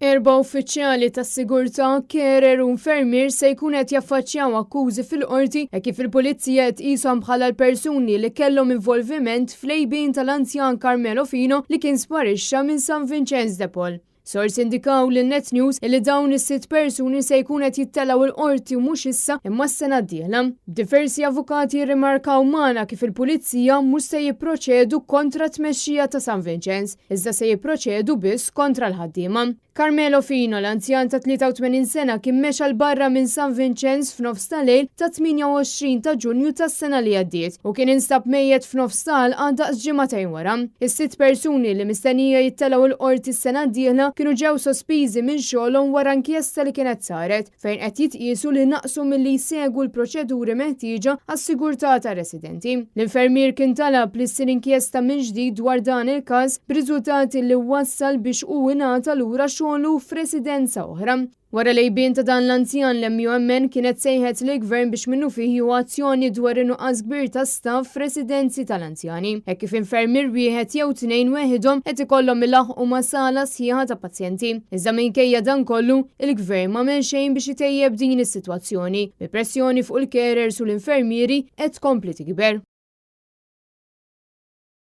Erba' uffiċjali tas-sigurtà, kerer u infermier se jkun qed jaffaċċjaw akkużi fil-qorti hekk kif il-pulizija qed qishom bħala l-persuni li kellhom involviment fl-għejbien tal-anzjan Carmelo Fino li kien sparixxa minn San Vincenz de Paul. Sorsi indikaw lil Net News li dawn is-sitt persuni se jkun qed jittelgħu l-qorti u mhux issa imma s-sena d-dieħla. Diversi avukati rrimarkaw magħna kif il-pulizija mhux se jipproċedu kontra t-tmexxija ta' San Vincenz, iżda se jipproċedu biss kontra l-ħaddiema. Carmelo Fino, l-anzjan ta' 83 sena, kien mexa l-barra minn San Vincenz f'nofs ta' lejl ta' 28 ta' Ġunju tas-sena li għaddiet u kien instab mejjed f'nofs tal-qandaq ġimagħtejn wara. Is-sitt persuni li mistennija jittelgħu l-qorti s-sena d-dieħla kienu ġew sospiżi minn xogħolhom wara inkjesta li kienet saret fejn qed jitqiesu li naqsu milli jsegwu l-proċeduri meħtieġa għas-sigurtà ta' residenti. L-infermier kien talab li ssir inkjesta minn ġdid dwar dan il-każ b'riżultati li wassal biex hu ingħata lura xogħlu f'residenza oħra. Wara l-għejbien ta' dan l-anzjan l-MUMN kienet sejħet lill-gvern biex minnu fih jieħu azzjoni dwar in-nuqqas kbir ta' staff f'residenzi tal-anzjani. Hekk kif infermier wieħed jew tnejn weħidhom qed ikollhom ilaħqu ma' sala sħiħa ta' pazjenti. Iżda minkejja dan kollu, il-gvern m'għamel xejn biex itejjeb din is-sitwazzjoni. Il-pressjoni fuq il-carers u l-infermieri qed tkompli tikber.